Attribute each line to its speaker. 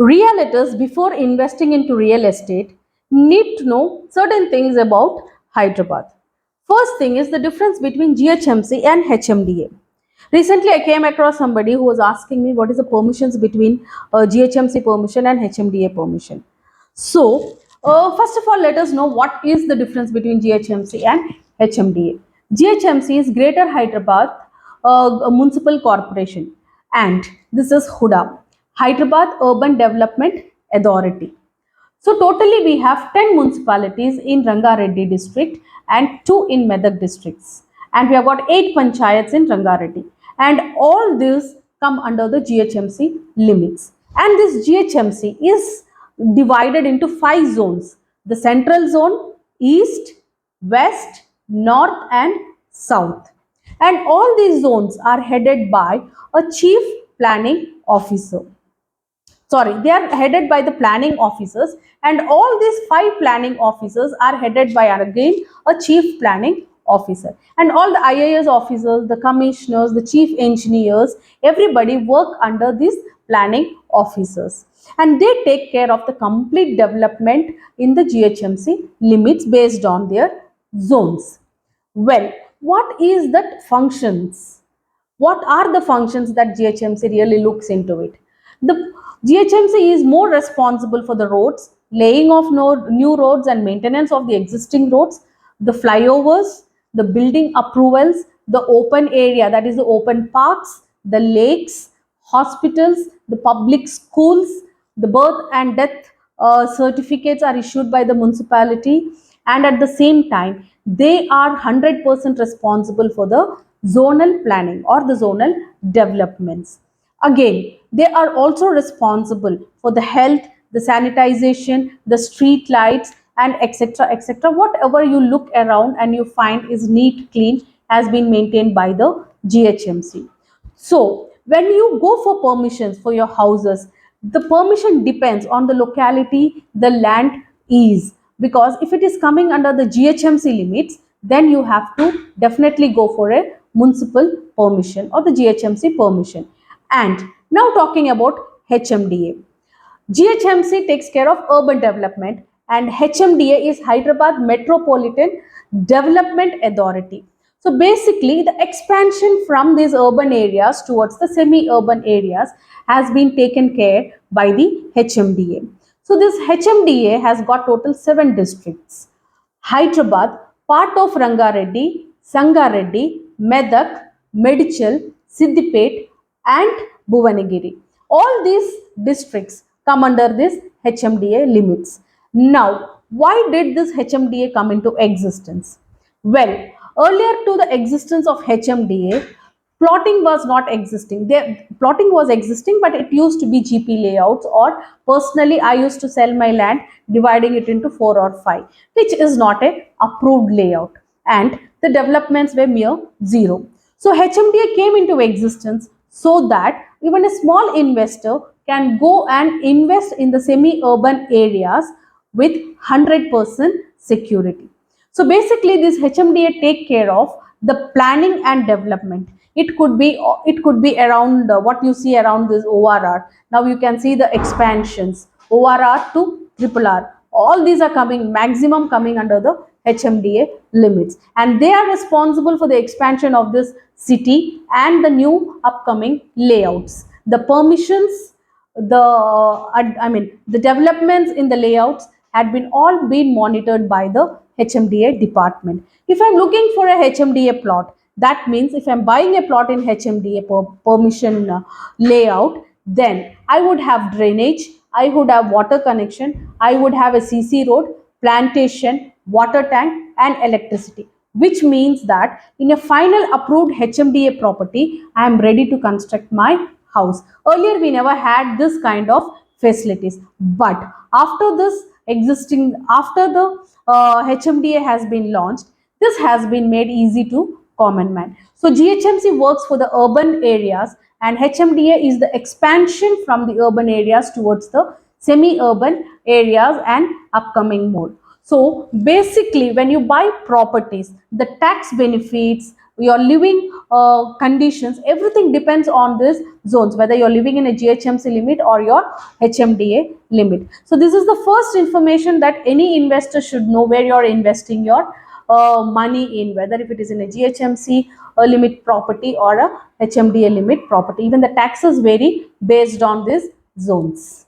Speaker 1: Realtors, before investing into real estate, need to know certain things about Hyderabad. First thing is the difference between GHMC and HMDA. Recently, I came across somebody who was asking me what is the permissions between GHMC permission and HMDA permission. So, first of all, let us know what is the difference between GHMC and HMDA. GHMC is Greater Hyderabad Municipal Corporation, and this is HUDA, Hyderabad Urban Development Authority. So totally we have 10 municipalities in Rangareddy district and 2 in Medak districts. And we have got 8 panchayats in Rangareddy. And all these come under the GHMC limits. And this GHMC is divided into 5 zones. The central zone, east, west, north and south. And all these zones are headed by a chief planning officer. Sorry, they are headed by the planning officers, and all these 5 planning officers are headed by again a chief planning officer, and all the IAS officers, the commissioners, the chief engineers, everybody work under these planning officers, and they take care of the complete development in the GHMC limits based on their zones. Well, what is that functions? What are the functions that GHMC really looks into it? The GHMC is more responsible for the roads, laying of new roads and maintenance of the existing roads, the flyovers, the building approvals, the open area, that is the open parks, the lakes, hospitals, the public schools, the birth and death certificates are issued by the municipality, and at the same time they are 100% responsible for the zonal planning or the zonal developments. Again, they are also responsible for the health, the sanitization, the street lights, and etc. etc. Whatever you look around and you find is neat, clean, has been maintained by the GHMC. So, when you go for permissions for your houses, the permission depends on the locality the land is, because if it is coming under the GHMC limits, then you have to definitely go for a municipal permission or the GHMC permission. And now talking about HMDA. GHMC takes care of urban development and HMDA is Hyderabad Metropolitan Development Authority. So basically the expansion from these urban areas towards the semi-urban areas has been taken care by the HMDA. So this HMDA has got total 7 districts. Hyderabad, part of Rangareddy, Sangareddy, Medak, Medichal, Siddipet and Bhuvanagiri. All these districts come under this HMDA limits. Now, why did this HMDA come into existence? Well, earlier to the existence of HMDA, plotting was not existing. Plotting was existing, but it used to be GP layouts, or personally I used to sell my land dividing it into 4 or 5, which is not a approved layout, and the developments were mere zero. So HMDA came into existence so that even a small investor can go and invest in the semi-urban areas with 100% security. So basically this HMDA take care of the planning and development. It could be around what you see around this ORR. Now you can see the expansions, ORR to triple R. All these are coming, maximum coming under the HMDA limits, and they are responsible for the expansion of this city and the new upcoming layouts. The permissions, the developments in the layouts had been all been monitored by the HMDA department. If I'm looking for a HMDA plot, that means if I'm buying a plot in HMDA permission layout, then I would have drainage, I would have water connection, I would have a CC road, plantation, water tank and electricity, which means that in a final approved HMDA property, I am ready to construct my house. Earlier we never had this kind of facilities, but after the HMDA has been launched, this has been made easy to common man. So GHMC works for the urban areas and HMDA is the expansion from the urban areas towards the semi-urban areas and upcoming more. So basically when you buy properties, the tax benefits, your living conditions, everything depends on these zones, whether you're living in a GHMC limit or your HMDA limit. So this is the first information that any investor should know, where you're investing your money in, whether if it is in a GHMC limit property or a HMDA limit property. Even the taxes vary based on these zones.